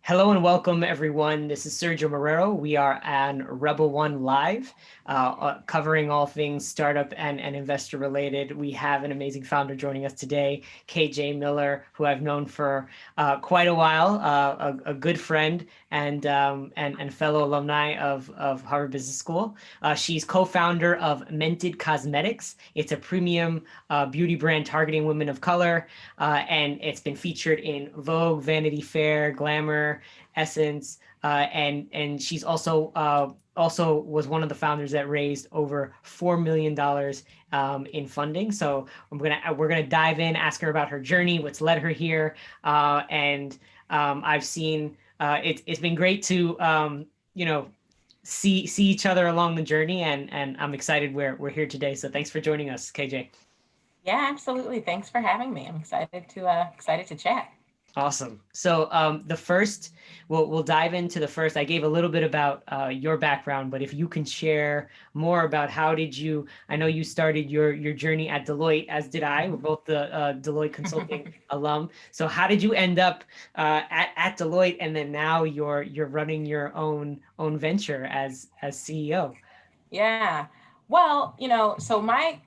Hello and welcome, everyone. This is Sergio Marrero. We are on Rebel One Live, covering all things startup and investor related. We have an amazing founder joining us today, KJ Miller, who I've known for quite a while, a good friend and fellow alumni of Harvard Business School. She's co-founder of Mented Cosmetics. It's a premium beauty brand targeting women of color, and it's been featured in Vogue, Vanity Fair, Glamour, Essence, and she's also was one of the founders that raised over $4 million in funding. So we're gonna dive in, ask her about her journey, what's led her here, and I've seen it's been great to see each other along the journey, and I'm excited we're here today. So thanks for joining us, KJ. Yeah, absolutely. Thanks for having me. I'm excited to chat. Awesome. So the first, we'll dive into the first. I gave a little bit about your background, but if you can share more about how did you? I know you started your journey at Deloitte, as did I. We're both the Deloitte Consulting alum. So how did you end up at Deloitte, and then now you're running your own venture as CEO? Yeah. Well, so my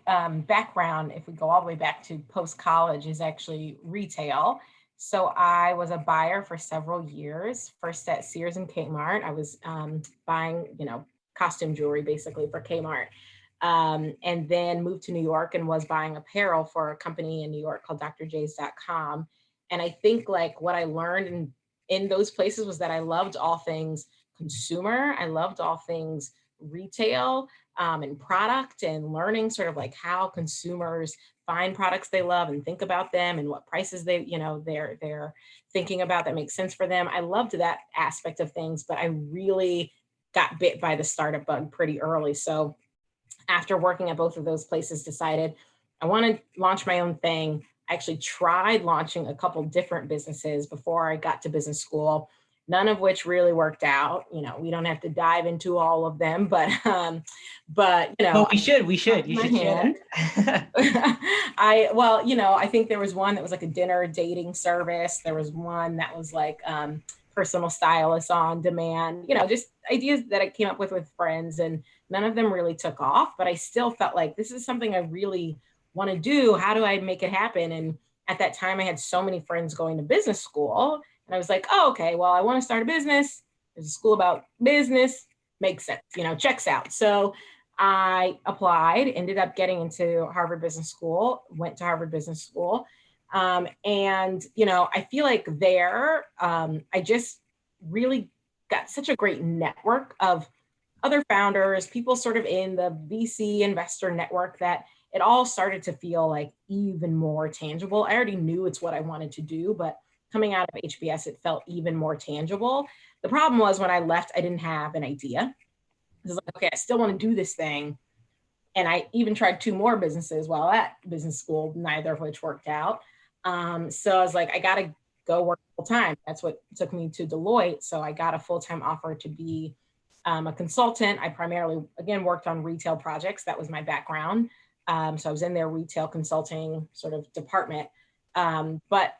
background, if we go all the way back to post college, is actually retail. So I was a buyer for several years, first at Sears and Kmart. I was buying, costume jewelry basically for Kmart. And then moved to New York and was buying apparel for a company in New York called drjays.com. And I think like what I learned in those places was that I loved all things consumer. I loved all things retail and product, and learning sort of like how consumers find products they love and think about them and what prices they're thinking about that makes sense for them. I loved that aspect of things, but I really got bit by the startup bug pretty early. So after working at both of those places, decided I want to launch my own thing. I actually tried launching a couple different businesses before I got to business school, none of which really worked out. We don't have to dive into all of them, but But we should. You my should share hand. that. I think there was one that was like a dinner dating service. There was one that was like personal stylist on demand, just ideas that I came up with friends, and none of them really took off, but I still felt like this is something I really want to do. How do I make it happen? And at that time, I had so many friends going to business school, and I was like, oh, okay, well, I want to start a business. There's a school about business, makes sense, checks out. So I applied, ended up getting into Harvard Business School, went to Harvard Business School. I feel like there, I just really got such a great network of other founders, people sort of in the VC investor network, that it all started to feel like even more tangible. I already knew it's what I wanted to do, but coming out of HBS, it felt even more tangible. The problem was when I left, I didn't have an idea. I was like, okay, I still want to do this thing. And I even tried two more businesses while at business school, neither of which worked out. So I was like, I got to go work full time. That's what took me to Deloitte. So I got a full-time offer to be a consultant. I primarily, again, worked on retail projects. That was my background. So I was in their retail consulting sort of department. But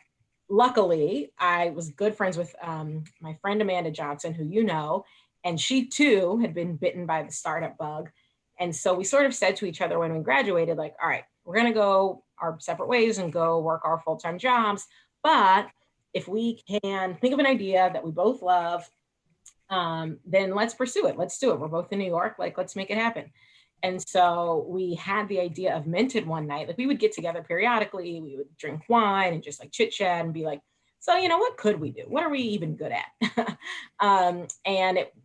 luckily, I was good friends with my friend Amanda Johnson, who and she too had been bitten by the startup bug. And so we sort of said to each other when we graduated, like, all right, we're going to go our separate ways and go work our full-time jobs. But if we can think of an idea that we both love, then let's pursue it. Let's do it. We're both in New York. Like, let's make it happen. And so we had the idea of Mented one night. Like, we would get together periodically. We would drink wine and just like chit chat and be like, so, what could we do? What are we even good at?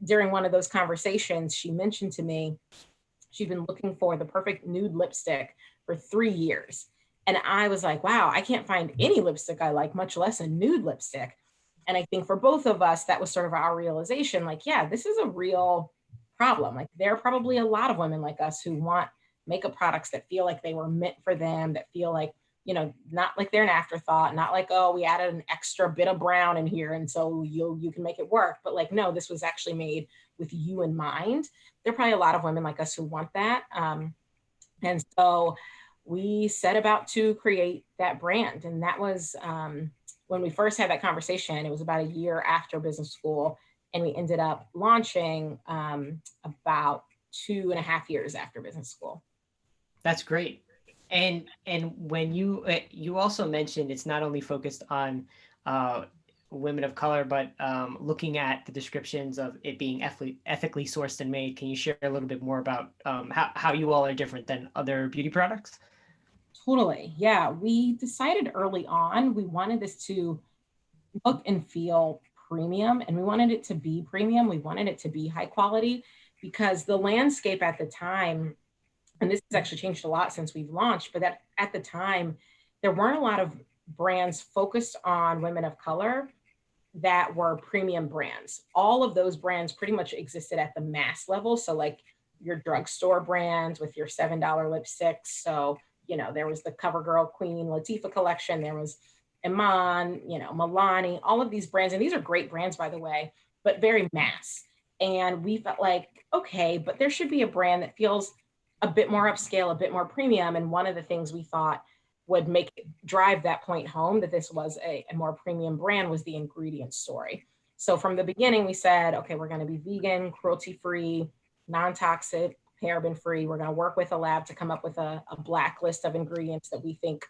During one of those conversations, she mentioned to me, she'd been looking for the perfect nude lipstick for 3 years. And I was like, wow, I can't find any lipstick I like, much less a nude lipstick. And I think for both of us, that was sort of our realization, like, yeah, this is a real problem. Like, there are probably a lot of women like us who want makeup products that feel like they were meant for them, that feel like, not like they're an afterthought, not like, oh, we added an extra bit of brown in here and so you can make it work. But like, no, this was actually made with you in mind. There are probably a lot of women like us who want that. And so we set about to create that brand. And that was when we first had that conversation, it was about a year after business school, and we ended up launching about 2.5 years after business school. That's great. And when you also mentioned it's not only focused on uh, women of color, but looking at the descriptions of it being ethically sourced and made. Can you share a little bit more about how you all are different than other beauty products? Totally. Yeah. We decided early on we wanted this to look and feel premium, and we wanted it to be premium. We wanted it to be high quality because the landscape at the time, and this has actually changed a lot since we've launched, but that at the time, there weren't a lot of brands focused on women of color that were premium brands. All of those brands pretty much existed at the mass level. So, like your drugstore brands with your $7 lipsticks. So, there was the CoverGirl Queen Latifah collection, there was Iman, Milani, all of these brands. And these are great brands, by the way, but very mass. And we felt like, okay, but there should be a brand that feels a bit more upscale, a bit more premium. And one of the things we thought would drive that point home that this was a more premium brand was the ingredient story. So from the beginning, we said, okay, we're going to be vegan, cruelty free, non-toxic, paraben free. We're going to work with a lab to come up with a black list of ingredients that we think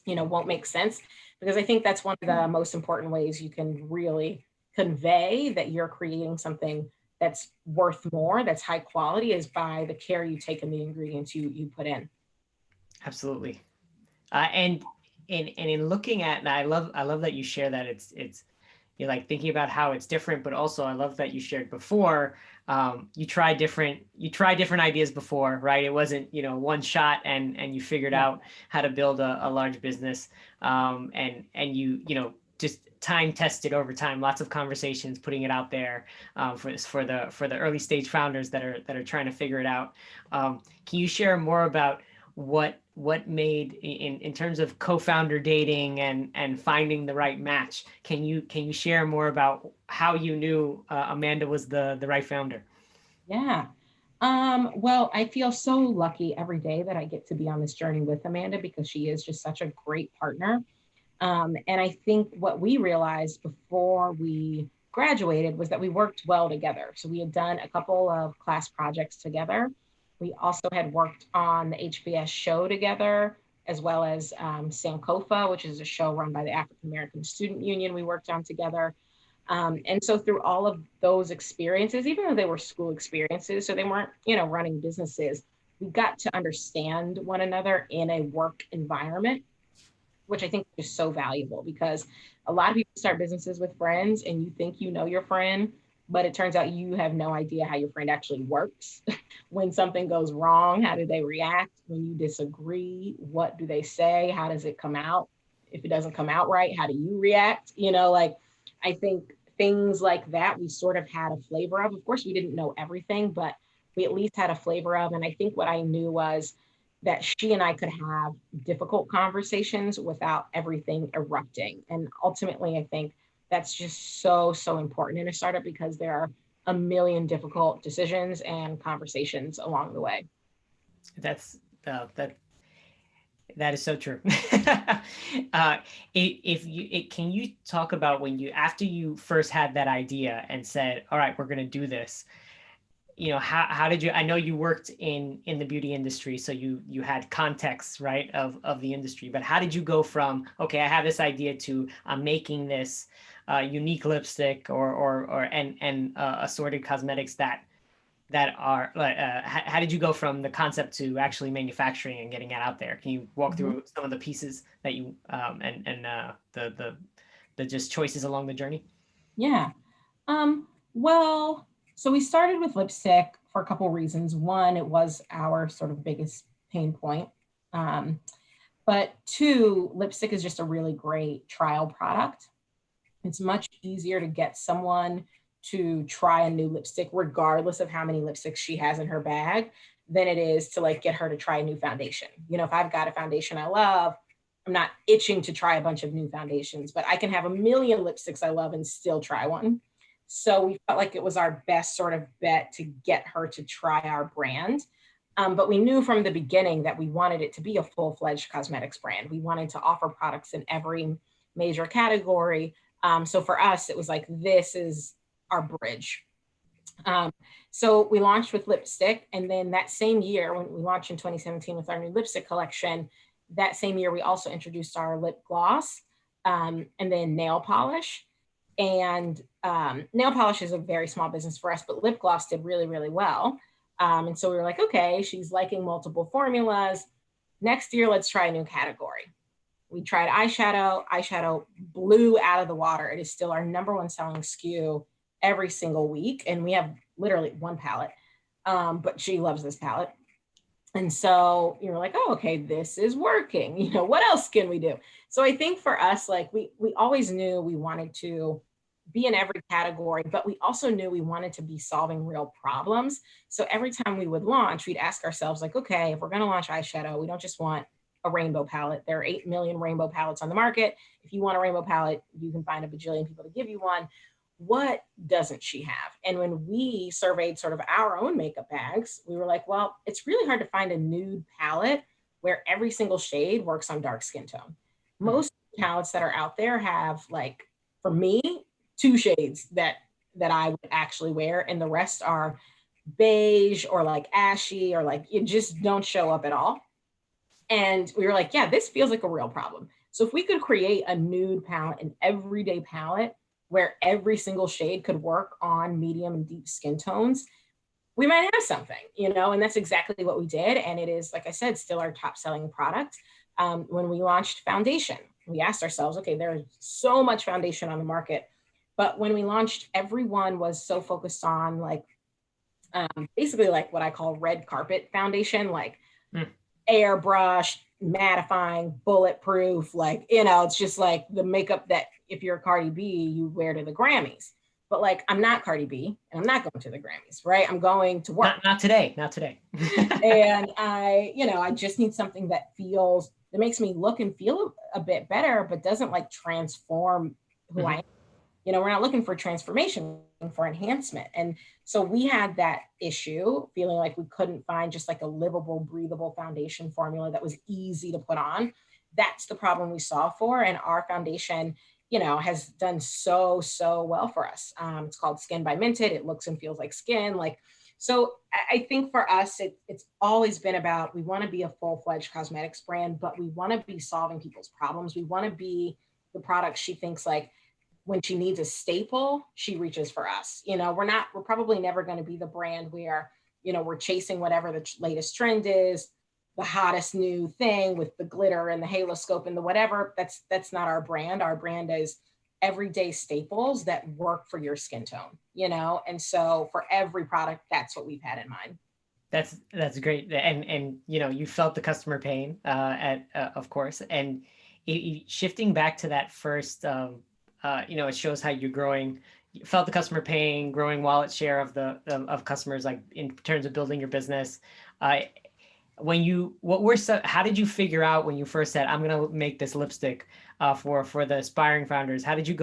won't make sense, because I think that's one of the most important ways you can really convey that you're creating something that's worth more, that's high quality, is by the care you take in the ingredients you put in. Absolutely. And in looking at, and I love that you share that it's you're like thinking about how it's different, but also I love that you shared before. You tried different ideas before, right? It wasn't one shot and you figured Yeah. out how to build a large business, and just time tested over time, lots of conversations, putting it out there, for the early stage founders that are trying to figure it out. Can you share more about what made in terms of co-founder dating and finding the right match? Can you share more about how you knew Amanda was the right founder? Yeah. Well, I feel so lucky every day that I get to be on this journey with Amanda because she is just such a great partner. And I think what we realized before we graduated was that we worked well together. So we had done a couple of class projects together. We also had worked on the HBS show together, as well as Sankofa, which is a show run by the African American Student Union, we worked on together. And so through all of those experiences, even though they were school experiences, so they weren't, running businesses, we got to understand one another in a work environment, which I think is so valuable because a lot of people start businesses with friends and you think you know your friend, but it turns out you have no idea how your friend actually works. When something goes wrong, how do they react? When you disagree, what do they say? How does it come out? If it doesn't come out right, how do you react? Like I think things like that we sort of had a flavor of. Of course, we didn't know everything, but we at least had a flavor of. And I think what I knew was that she and I could have difficult conversations without everything erupting. And ultimately, I think that's just so, so important in a startup because there are a million difficult decisions and conversations along the way. That's that is so true. If can you talk about when you after you first had that idea and said, "All right, we're going to do this." How did you? I know you worked in the beauty industry, so you had context, right, of the industry. But how did you go from, okay, I have this idea, to I'm making this unique lipstick or assorted cosmetics that are like, how did you go from the concept to actually manufacturing and getting it out there? Can you walk Mhm. through some of the pieces that you and the just choices along the journey? Yeah. Well, so we started with lipstick for a couple reasons. One, it was our sort of biggest pain point. Um, but two, lipstick is just a really great trial product. It's much easier to get someone to try a new lipstick, regardless of how many lipsticks she has in her bag, than it is to like get her to try a new foundation. If I've got a foundation I love, I'm not itching to try a bunch of new foundations, but I can have a million lipsticks I love and still try one. So we felt like it was our best sort of bet to get her to try our brand. But we knew from the beginning that we wanted it to be a full-fledged cosmetics brand. We wanted to offer products in every major category. So for us, it was like, this is our bridge. So we launched with lipstick. And then that same year, when we launched in 2017 with our new lipstick collection, that same year, we also introduced our lip gloss, and then nail polish. And nail polish is a very small business for us, but lip gloss did really, really well. And so we were like, okay, she's liking multiple formulas. Next year, let's try a new category. We tried eyeshadow. Eyeshadow blew out of the water. It is still our #1 selling SKU every single week. And we have literally one palette, but she loves this palette. And so you're like, oh, okay, this is working. You know, what else can we do? So I think for us, like we always knew we wanted to be in every category, but we also knew we wanted to be solving real problems. So every time we would launch, we'd ask ourselves like, okay, if we're going to launch eyeshadow, we don't just want a rainbow palette. There are 8 million rainbow palettes on the market. If you want a rainbow palette, you can find a bajillion people to give you one. What doesn't she have? And when we surveyed sort of our own makeup bags, we were like, well, it's really hard to find a nude palette where every single shade works on dark skin tone. Most palettes that are out there have, like, for me, 2 shades that I would actually wear, and the rest are beige or like ashy, or like it just don't show up at all. And we were like, yeah, this feels like a real problem. So if we could create a nude palette, an everyday palette where every single shade could work on medium and deep skin tones, we might have something, you know, and that's exactly what we did. And it is, like I said, still our top selling product. When we launched foundation, we asked ourselves, okay, there's so much foundation on the market. But when we launched, everyone was so focused on like, basically like what I call red carpet foundation, like airbrush, mattifying, bulletproof, like, you know, it's just like the makeup that if you're Cardi B, you wear to the Grammys. But like, I'm not Cardi B and I'm not going to the Grammys, right? I'm going to work. Not today, not today. And I just need something that makes me look and feel a bit better, but doesn't like transform who I am. You know, we're not looking for transformation, for enhancement. And so we had that issue, feeling like we couldn't find just like a livable, breathable foundation formula that was easy to put on. That's the problem we solved for. And our foundation, you know, has done so well for us. It's called Skin by Mented. It looks and feels like skin. Like, so I think for us, it's always been about, we want to be a full-fledged cosmetics brand, but we want to be solving people's problems. We want to be the product she thinks like, when she needs a staple, she reaches for us. You know, we're probably never going to be the brand where, you know, we're chasing whatever the latest trend is, the hottest new thing with the glitter and the halo scope and the whatever. That's not our brand. Our brand is everyday staples that work for your skin tone, you know? And so for every product, that's what we've had in mind. That's great. And, you know, you felt the customer pain, of course, and shifting back to that first, you know, it shows how you're growing. You felt the customer pain, growing wallet share of customers, like in terms of building your business. How did you figure out when you first said, I'm going to make this lipstick for the aspiring founders? How did you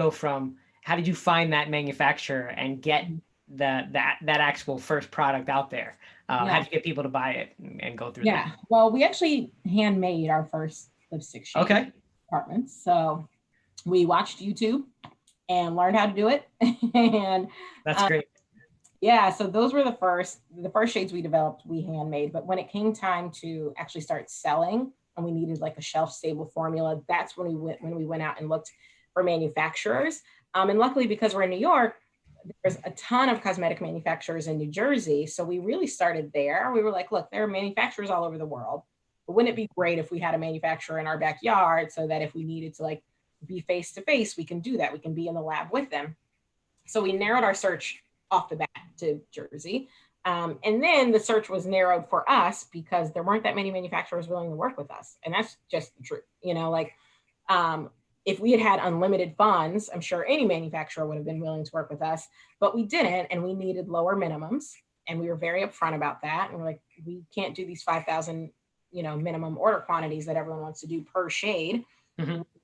find that manufacturer and get that actual first product out there? How did you get people to buy it and go through that? Well, we actually handmade our first lipstick shade departments. So we watched YouTube and learned how to do it. And that's great. Yeah, so those were the first shades we developed, we handmade. But when it came time to actually start selling and we needed like a shelf stable formula, that's when we went out and looked for manufacturers. And luckily, because we're in New York, there's a ton of cosmetic manufacturers in New Jersey. So we really started there. We were like, look, there are manufacturers all over the world. But wouldn't it be great if we had a manufacturer in our backyard so that if we needed to like be face to face, we can do that. We can be in the lab with them. So we narrowed our search off the bat to Jersey. And then the search was narrowed for us because there weren't that many manufacturers willing to work with us. And that's just the truth. You know, like if we had unlimited funds, I'm sure any manufacturer would have been willing to work with us, but we didn't. And we needed lower minimums. And we were very upfront about that. And we're like, we can't do these 5,000, you know, minimum order quantities that everyone wants to do per shade.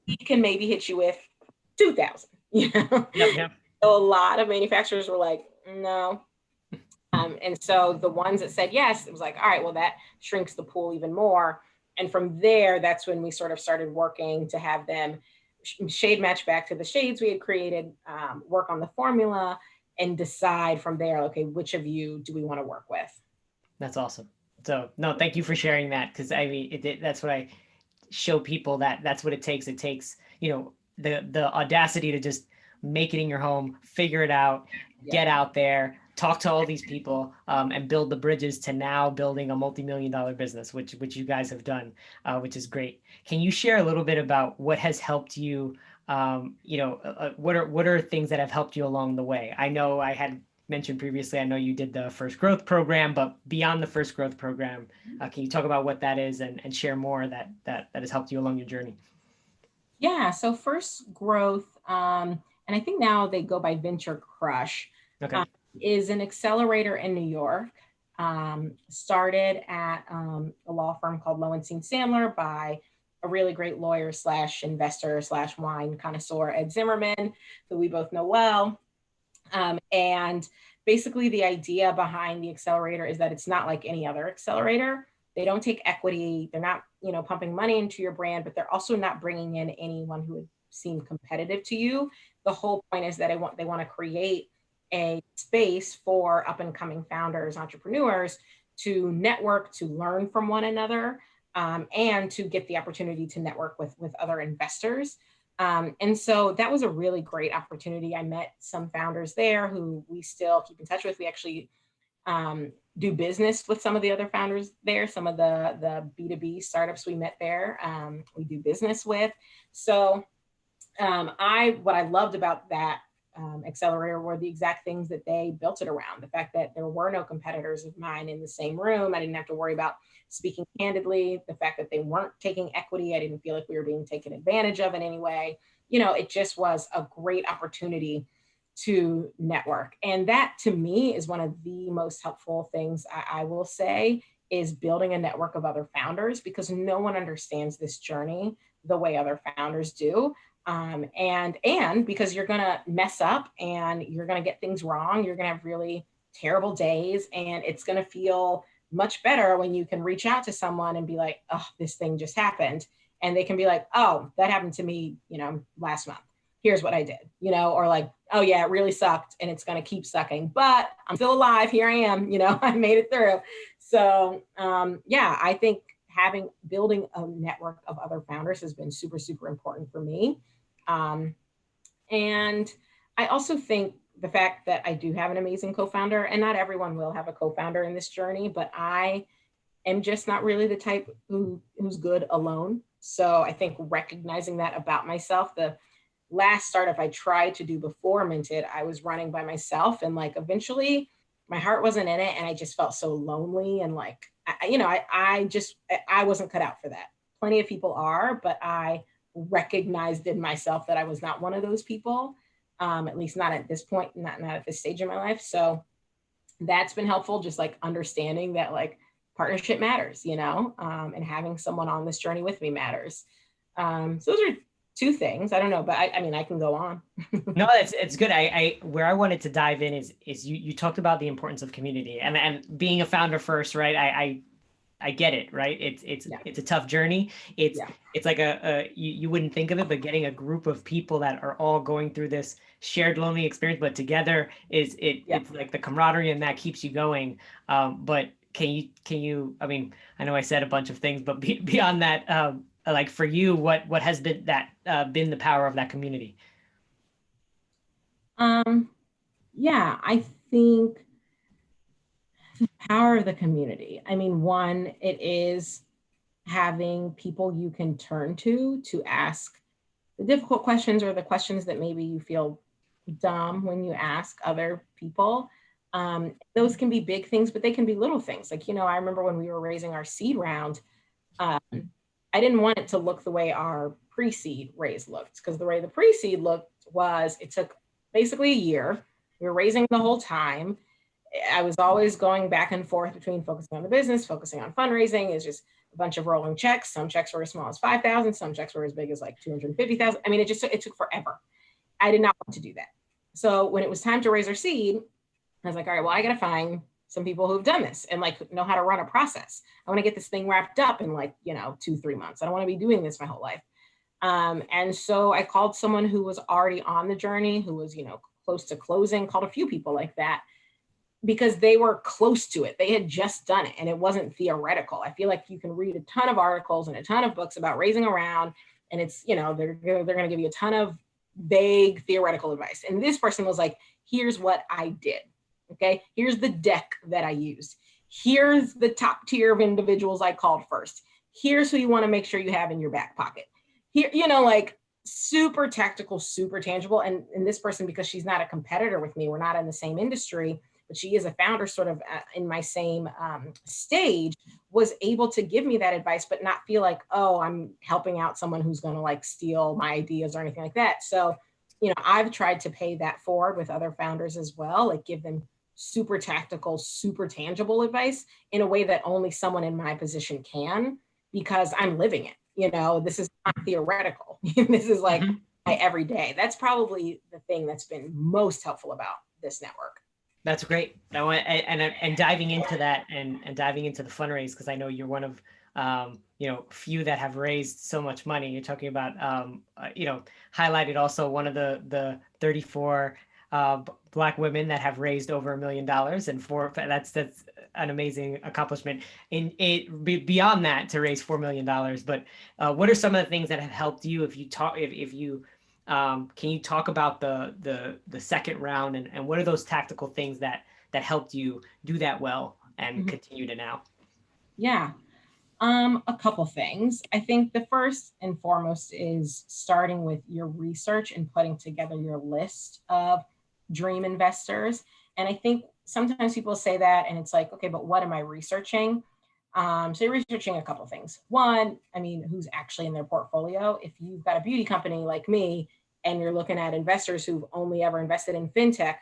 We can maybe hit you with 2,000, you know? Yep. So a lot of manufacturers were like, no. And so the ones that said yes, it was like, all right, well, that shrinks the pool even more. And from there, that's when we sort of started working to have them shade match back to the shades we had created, work on the formula, and decide from there, okay, which of you do we want to work with? That's awesome. So no, thank you for sharing that, because I mean, that's what I show people, that that's what it takes. It takes, the audacity to just make it in your home, figure it out, Yeah. get out there, talk to all these people, and build the bridges to now building a multi-million-dollar business, which you guys have done, which is great. Can you share a little bit about what has helped you? What are things that have helped you along the way? I know I had mentioned previously, I know you did the first growth program, but beyond the first growth program, can you talk about what that is, and share more that has helped you along your journey? Yeah. So first growth, and I think now they go by Venture Crush, Okay. um, is an accelerator in New York. Started at a law firm called Lowenstein Sandler by a really great lawyer slash investor slash wine connoisseur, Ed Zimmerman, who we both know well. And basically, the idea behind the accelerator is that it's not like any other accelerator. They don't take equity. They're not, pumping money into your brand, but they're also not bringing in anyone who would seem competitive to you. The whole point is that they want to create a space for up and coming founders, entrepreneurs to network, to learn from one another, and to get the opportunity to network with other investors. And so that was a really great opportunity. I met some founders there who we still keep in touch with. We actually do business with some of the other founders there, some of the B2B startups we met there, we do business with. So what I loved about that accelerator were the exact things that they built it around. The fact that there were no competitors of mine in the same room. I didn't have to worry about speaking candidly. The fact that they weren't taking equity. I didn't feel like we were being taken advantage of in any way. It just was a great opportunity to network. And that to me is one of the most helpful things I will say, is building a network of other founders, because no one understands this journey the way other founders do. And because you're going to mess up and you're going to get things wrong, you're going to have really terrible days, and it's going to feel much better when you can reach out to someone and be like, oh, this thing just happened. And they can be like, oh, that happened to me, last month. Here's what I did, or like, oh yeah, it really sucked and it's going to keep sucking, but I'm still alive. Here I am, I made it through. So yeah, I think building a network of other founders has been super, super important for me. And I also think the fact that I do have an amazing co-founder, and not everyone will have a co-founder in this journey, but I am just not really the type who's good alone. So I think recognizing that about myself, the last startup I tried to do before Mented, I was running by myself, and like eventually my heart wasn't in it, and I just felt so lonely, and like I wasn't cut out for that. Plenty of people are, but I recognized in myself that I was not one of those people, at least not at this point, not at this stage in my life. So that's been helpful, just like understanding that like partnership matters, and having someone on this journey with me matters. So those are two things. I don't know, but I mean, I can go on. No, it's good. I where I wanted to dive in is you talked about the importance of community, and being a founder first, right? I get it, right? It's a tough journey. It's like you wouldn't think of it, but getting a group of people that are all going through this shared lonely experience, but together it's like the camaraderie, and that keeps you going. But can you? I mean, I know I said a bunch of things, but beyond that, like for you, what has been been the power of that community? Yeah, I think the power of the community. I mean, one, it is having people you can turn to ask the difficult questions, or the questions that maybe you feel dumb when you ask other people. Those can be big things, but they can be little things. Like, I remember when we were raising our seed round, um, I didn't want it to look the way our pre-seed raise looked, because the way the pre-seed looked was it took basically a year. We were raising the whole time. I was always going back and forth between focusing on the business, focusing on fundraising. It's just a bunch of rolling checks. Some checks were as small as 5,000. Some checks were as big as like 250,000. I mean, it took forever. I did not want to do that. So when it was time to raise our seed, I was like, all right, well, I got to find some people who've done this and like know how to run a process. I want to get this thing wrapped up in like, 2-3 months. I don't want to be doing this my whole life. And so I called someone who was already on the journey, who was, close to closing, called a few people like that, because they were close to it. They had just done it and it wasn't theoretical. I feel like you can read a ton of articles and a ton of books about raising a round, and it's, they're going to give you a ton of vague theoretical advice. And this person was like, here's what I did. Okay. Here's the deck that I used. Here's the top tier of individuals I called first. Here's who you want to make sure you have in your back pocket. Here, like super tactical, super tangible. And this person, because she's not a competitor with me, we're not in the same industry, but she is a founder sort of in my same stage, was able to give me that advice, but not feel like, oh, I'm helping out someone who's going to like steal my ideas or anything like that. So, I've tried to pay that forward with other founders as well, like give them super tactical, super tangible advice in a way that only someone in my position can, because I'm living it. This is not theoretical. This is like my everyday. That's probably the thing that's been most helpful about this network. That's great. And diving into that and diving into the fundraise, because I know you're one of few that have raised so much money. You're talking about highlighted also one of the 34 Black women that have raised over $1 million, and that's an amazing accomplishment. And beyond that, to raise $4 million. But what are some of the things that have helped you? If you can you talk about the second round, and what are those tactical things that helped you do that well and continue to now? Yeah. A couple things. I think the first and foremost is starting with your research and putting together your list of dream investors. And I think sometimes people say that and it's like, okay, but what am I researching? So you're researching a couple things. One, who's actually in their portfolio? If you've got a beauty company like me and you're looking at investors who've only ever invested in fintech,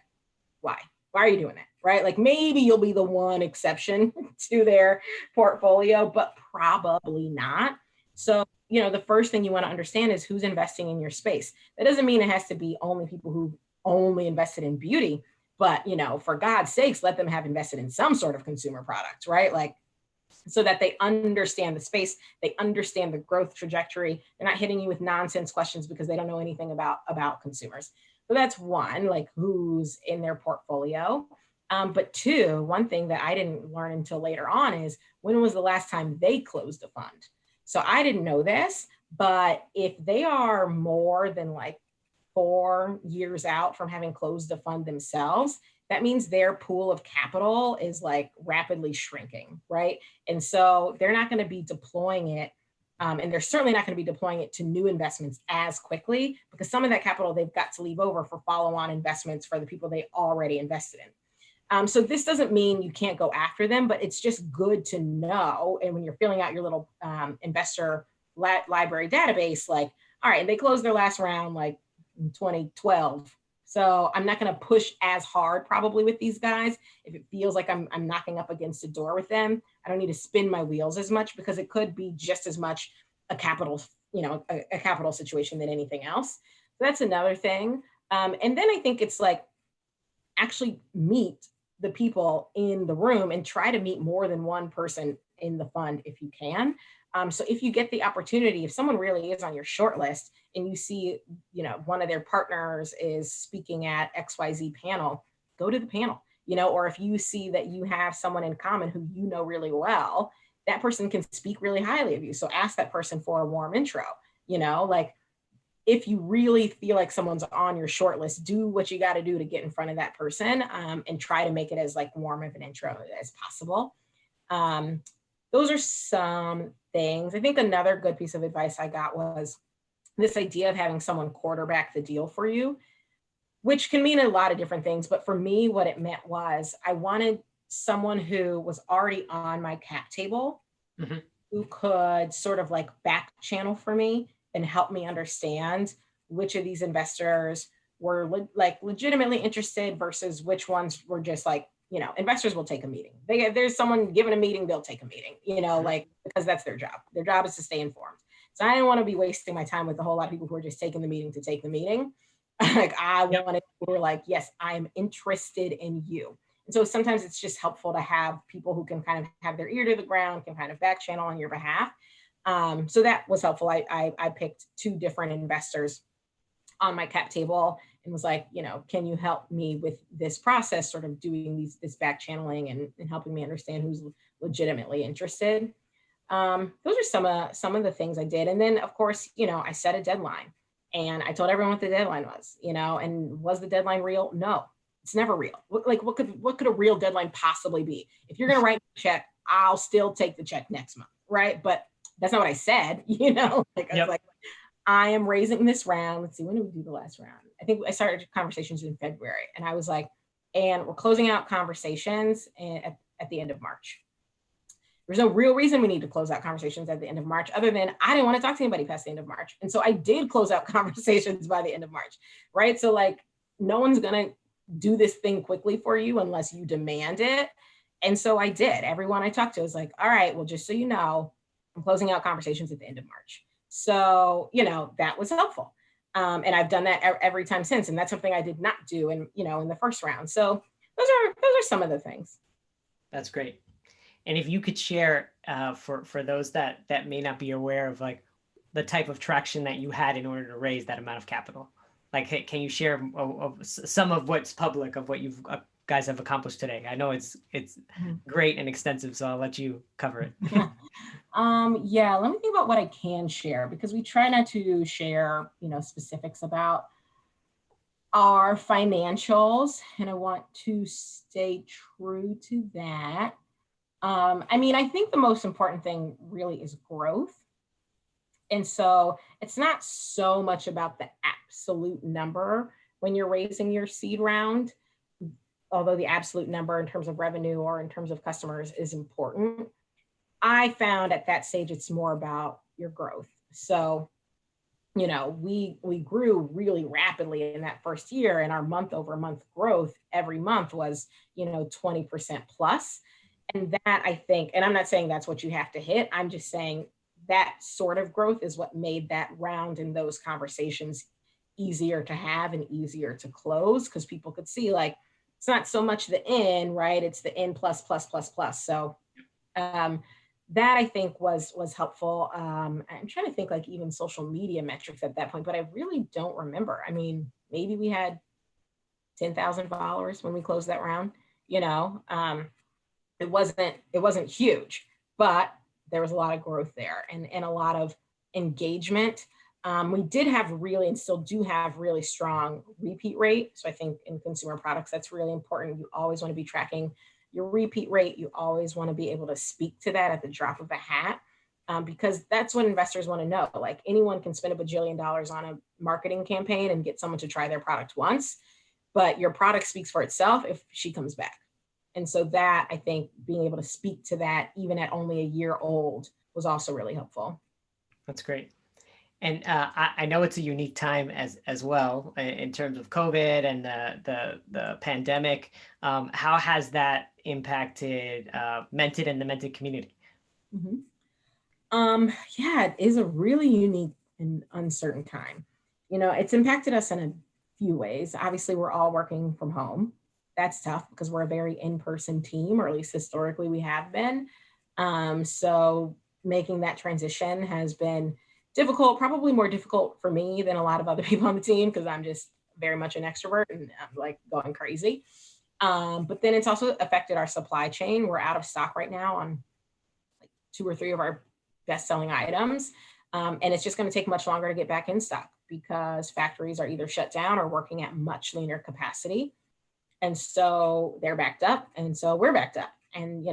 why? Why are you doing it? Right? Like maybe you'll be the one exception to their portfolio, but probably not. So, the first thing you want to understand is who's investing in your space. That doesn't mean it has to be only people who only invested in beauty, but, for God's sakes, let them have invested in some sort of consumer product, right? Like, so that they understand the space, they understand the growth trajectory. They're not hitting you with nonsense questions because they don't know anything about consumers. So that's one, like who's in their portfolio. But two, one thing that I didn't learn until later on is when was the last time they closed a fund? So I didn't know this, but if they are more than like 4 years out from having closed the fund themselves, that means their pool of capital is like rapidly shrinking, right? And so they're not going to be deploying it. And they're certainly not going to be deploying it to new investments as quickly, because some of that capital they've got to leave over for follow-on investments for the people they already invested in. So this doesn't mean you can't go after them, but it's just good to know. And when you're filling out your little investor library database, like, all right, they closed their last round like in 2012. So I'm not going to push as hard probably with these guys. If it feels like I'm knocking up against a door with them, I don't need to spin my wheels as much, because it could be just as much a capital, a capital situation than anything else. So that's another thing. And then I think it's like actually meet the people in the room and try to meet more than one person in the fund if you can. So if you get the opportunity, if someone really is on your short list and you see, one of their partners is speaking at XYZ panel, go to the panel, or if you see that you have someone in common who you know really well, that person can speak really highly of you. So ask that person for a warm intro, like if you really feel like someone's on your short list, do what you got to do to get in front of that person and try to make it as like warm of an intro as possible. Those are some things. I think another good piece of advice I got was this idea of having someone quarterback the deal for you, which can mean a lot of different things. But for me, what it meant was I wanted someone who was already on my cap table, who could sort of like back channel for me and help me understand which of these investors were legitimately interested versus which ones were just like, investors will take a meeting. If there's someone given a meeting, they'll take a meeting, like, because that's their job. Their job is to stay informed. So I didn't want to be wasting my time with a whole lot of people who are just taking the meeting to take the meeting. Like I wanted people who were like, yes, I'm interested in you. And so sometimes it's just helpful to have people who can kind of have their ear to the ground, can kind of back channel on your behalf. So that was helpful. I picked 2 different investors on my cap table and was like, can you help me with this process, sort of doing this back channeling and helping me understand who's legitimately interested. Those are some of the things I did. And then of course, I set a deadline and I told everyone what the deadline was, and was the deadline real? No, it's never real. What could a real deadline possibly be? If you're going to write a check, I'll still take the check next month. Right. But that's not what I said, I was like, I am raising this round. Let's see, when did we do the last round? I think I started conversations in February and I was like, and we're closing out conversations at the end of March. There's no real reason we need to close out conversations at the end of March, other than I didn't want to talk to anybody past the end of March. And so I did close out conversations by the end of March, right? So like, no one's going to do this thing quickly for you unless you demand it. And so I did. Everyone I talked to was like, all right, well, just so you know, I'm closing out conversations at the end of March. So, that was helpful. And I've done that every time since. And that's something I did not do in the first round. So those are some of the things. That's great. And if you could share for those that may not be aware of like the type of traction that you had in order to raise that amount of capital, like, hey, can you share some of what's public of what you've guys have accomplished today? I know it's great and extensive, so I'll let you cover it. Yeah, let me think about what I can share, because we try not to share, specifics about our financials, and I want to stay true to that. I think the most important thing really is growth. And so it's not so much about the absolute number when you're raising your seed round, although the absolute number in terms of revenue or in terms of customers is important. I found at that stage, it's more about your growth. So, we grew really rapidly in that first year, and our month over month growth every month was, 20% plus. And that, I think, and I'm not saying that's what you have to hit, I'm just saying that sort of growth is what made that round and those conversations easier to have and easier to close, because people could see like, it's not so much the in, right? It's the in plus, plus, plus, plus. So that I think was helpful. I'm trying to think like even social media metrics at that point, but I really don't remember. Maybe we had 10,000 followers when we closed that round. It wasn't huge, but there was a lot of growth there and a lot of engagement. We did have really, and still do have, really strong repeat rate. So I think in consumer products, that's really important. You always want to be tracking your repeat rate. You always want to be able to speak to that at the drop of a hat, because that's what investors want to know. Like, anyone can spend $1 bajillion on a marketing campaign and get someone to try their product once, but your product speaks for itself if she comes back. And so that, I think, being able to speak to that even at only a year old was also really helpful. That's great. And I know it's a unique time as well in terms of COVID and the pandemic. How has that impacted Mented and the Mented community? Mm-hmm. Yeah, it is a really unique and uncertain time. It's impacted us in a few ways. Obviously, we're all working from home. That's tough because we're a very in-person team, or at least historically we have been. So making that transition has been difficult, probably more difficult for me than a lot of other people on the team, because I'm just very much an extrovert and I'm like going crazy. But then it's also affected our supply chain. We're out of stock right now on like 2 or 3 of our best-selling items. And it's just going to take much longer to get back in stock because factories are either shut down or working at much leaner capacity. And so they're backed up, and so we're backed up. And,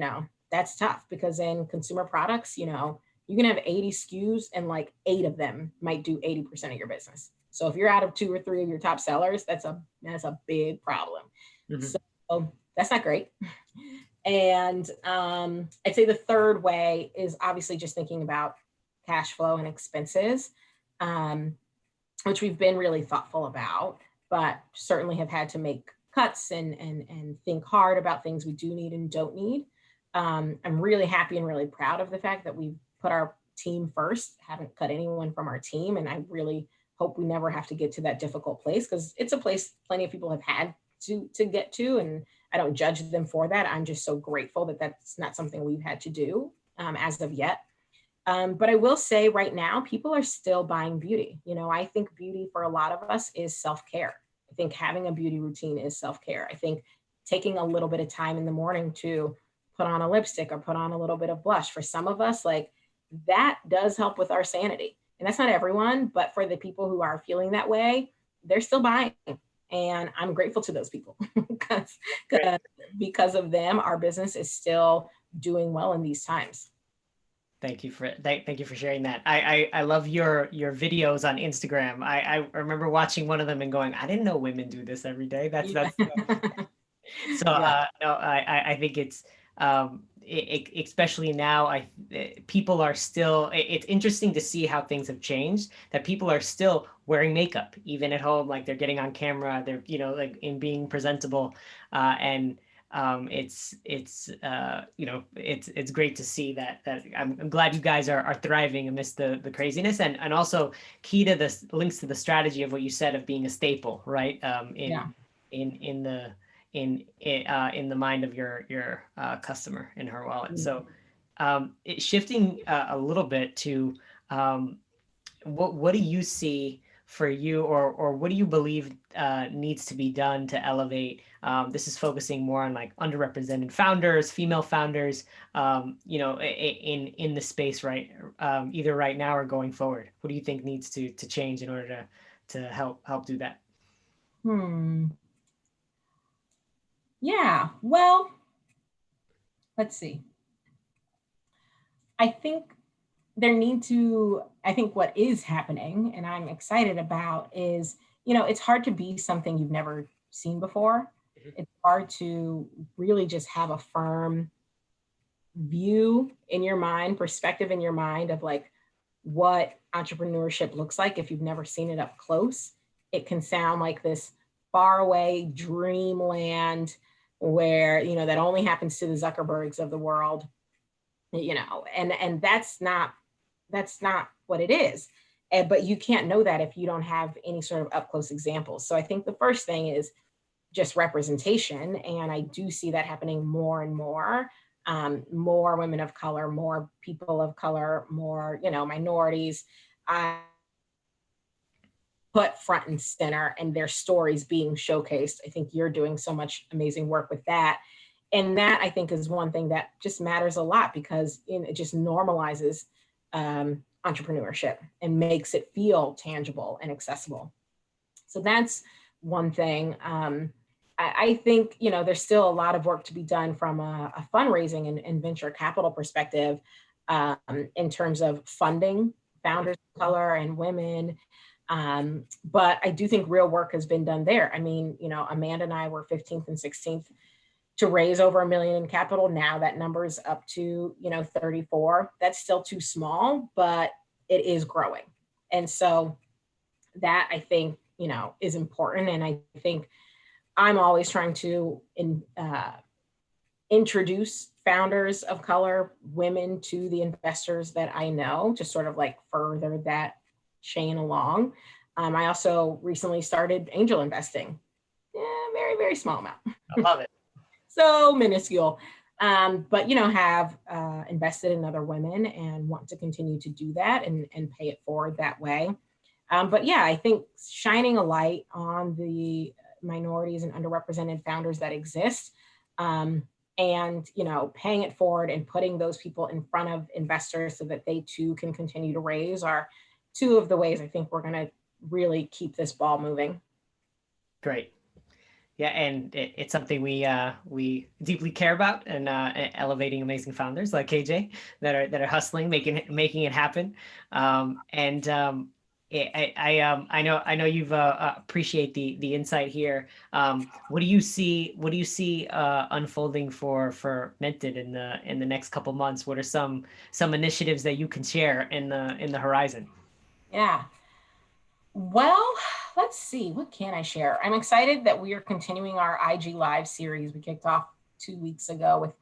that's tough because in consumer products, you can have 80 SKUs and like 8 of them might do 80% of your business. So if you're out of 2 or 3 of your top sellers, that's a big problem. Mm-hmm. So that's not great. And I'd say the third way is obviously just thinking about cash flow and expenses, which we've been really thoughtful about, but certainly have had to make cuts and think hard about things we do need and don't need. I'm really happy and really proud of the fact that we've put our team first, haven't cut anyone from our team. And I really hope we never have to get to that difficult place, because it's a place plenty of people have had to get to. And I don't judge them for that. I'm just so grateful that that's not something we've had to do as of yet. But I will say right now, people are still buying beauty. I think beauty for a lot of us is self-care. I think having a beauty routine is self-care. I think taking a little bit of time in the morning to put on a lipstick or put on a little bit of blush, for some of us, like, that does help with our sanity. And that's not everyone, but for the people who are feeling that way, they're still buying. And I'm grateful to those people because, Great. because of them, our business is still doing well in these times. Thank you for sharing that. I love your videos on Instagram. I remember watching one of them and going, I didn't know women do this every day. That's Yeah. so Yeah. no, I think it's especially now people are still, it's interesting to see how things have changed, that people are still wearing makeup even at home, like they're getting on camera, they're like in being presentable, and it's great to see that I'm glad you guys are thriving amidst the craziness, and also key to this links to the strategy of what you said of being a staple, right? Yeah. In the in the mind of your customer in her wallet. Mm. So shifting a little bit to what do you see for you, or what do you believe needs to be done to elevate? This is focusing more on like underrepresented founders, female founders, in the space, right? Either right now or going forward. What do you think needs to change in order to help do that? Hmm. Yeah. Well, let's see. I think I think what is happening and I'm excited about is, it's hard to be something you've never seen before. Mhm. It's hard to really just have a firm view in your mind, perspective in your mind of like what entrepreneurship looks like if you've never seen it up close. It can sound like this faraway dreamland where, that only happens to the Zuckerbergs of the world, and that's not what it is. But you can't know that if you don't have any sort of up close examples. So I think the first thing is just representation. And I do see that happening more and more. More women of color, more people of color, more, minorities. I put front and center and their stories being showcased. I think you're doing so much amazing work with that. And that I think is one thing that just matters a lot because it just normalizes entrepreneurship and makes it feel tangible and accessible. So that's one thing. I think, there's still a lot of work to be done from a fundraising and venture capital perspective, um, in terms of funding founders of color and women. But I do think real work has been done there. I mean, Amanda and I were 15th and 16th to raise over $1 million in capital. Now that number's up to, 34. That's still too small, but it is growing. And so that I think, is important. And I think I'm always trying to introduce founders of color, women, to the investors that I know to sort of like further that chain along. I also recently started angel investing. Yeah, very, very small amount. I love it. So minuscule. But have invested in other women and want to continue to do that and pay it forward that way. But yeah, I think shining a light on the minorities and underrepresented founders that exist, and paying it forward and putting those people in front of investors so that they too can continue to raise are two of the ways I think we're going to really keep this ball moving. Great. Yeah, and it's something we deeply care about, and elevating amazing founders like KJ that are hustling, making it happen. And I know you've appreciate the insight here. What do you see? What do you see unfolding for Mented in the next couple months? What are some initiatives that you can share in the horizon? Yeah. Well, let's see. What can I share? I'm excited that we are continuing our IG Live series. We kicked off 2 weeks ago with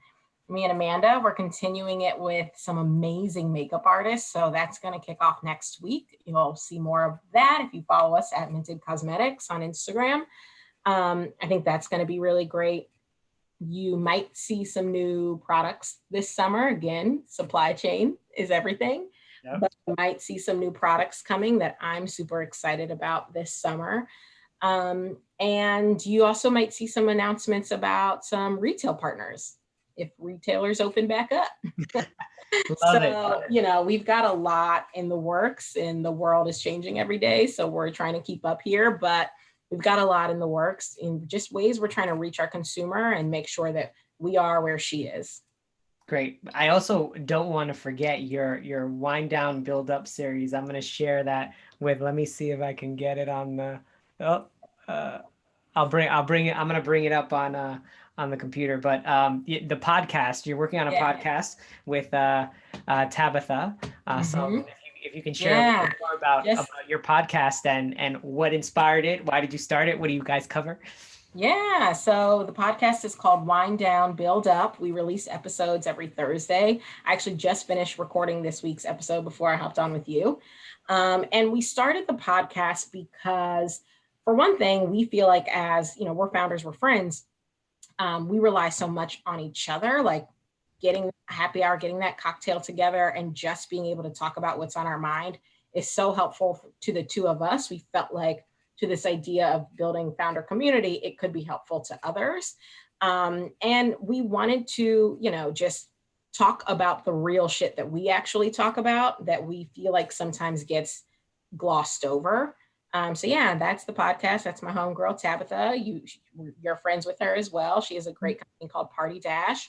me and Amanda. We're continuing it with some amazing makeup artists. So that's going to kick off next week. You'll see more of that if you follow us at Mented Cosmetics on Instagram. I think that's going to be really great. You might see some new products this summer. Again, supply chain is everything. Yep. But you might see some new products coming that I'm super excited about this summer. And you also might see some announcements about some retail partners if retailers open back up. Love it. So, we've got a lot in the works, and the world is changing every day. So we're trying to keep up here, but we've got a lot in the works in just ways we're trying to reach our consumer and make sure that we are where she is. Great. I also don't want to forget your wind down build up series. I'm going to share that with, let me see if I can get it on the, oh, uh, I'll bring it. I'm going to bring it up on the computer, but the podcast, you're working on a Yeah. podcast with Tabitha. So Mm-hmm. if you can share a little Yeah. bit more about Just your podcast and what inspired it, why did you start it? What do you guys cover? Yeah, so the podcast is called Wind Down, Build Up. We release episodes every Thursday. I actually just finished recording this week's episode before I hopped on with you. And we started the podcast because, for one thing, we feel like, as we're founders, we're friends. We rely so much on each other, like getting a happy hour, getting that cocktail together, and just being able to talk about what's on our mind is so helpful to the two of us. We felt like, to this idea of building founder community, it could be helpful to others. And we wanted to, just talk about the real shit that we actually talk about that we feel like sometimes gets glossed over. So yeah, that's the podcast. That's my homegirl Tabitha. You're friends with her as well. She has a great company called Party Dash,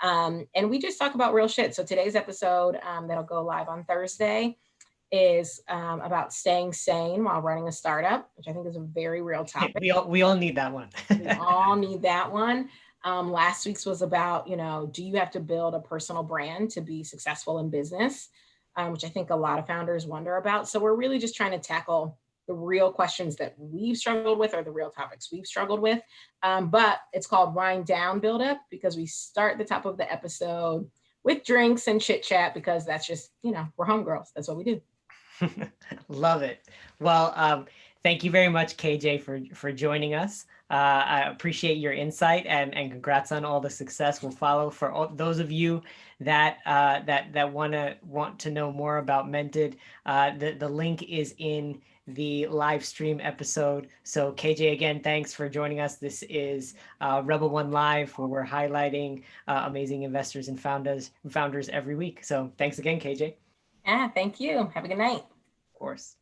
and we just talk about real shit. So today's episode, that'll go live on Thursday, is about staying sane while running a startup, which I think is a very real topic. We all need that one. We all need that one. Last week's was about, do you have to build a personal brand to be successful in business, which I think a lot of founders wonder about. So we're really just trying to tackle the real questions that we've struggled with, or the real topics we've struggled with. But it's called Wind Down Build Up because we start the top of the episode with drinks and chit chat, because that's just, we're homegirls. That's what we do. Love it. Well, thank you very much, KJ, for joining us. I appreciate your insight and congrats on all the success. We'll follow for all those of you that that want to know more about Mented. The link is in the live stream episode. So KJ, again, thanks for joining us. This is Rebel One Live, where we're highlighting amazing investors and founders every week. So thanks again, KJ. Yeah, thank you. Have a good night. Of course.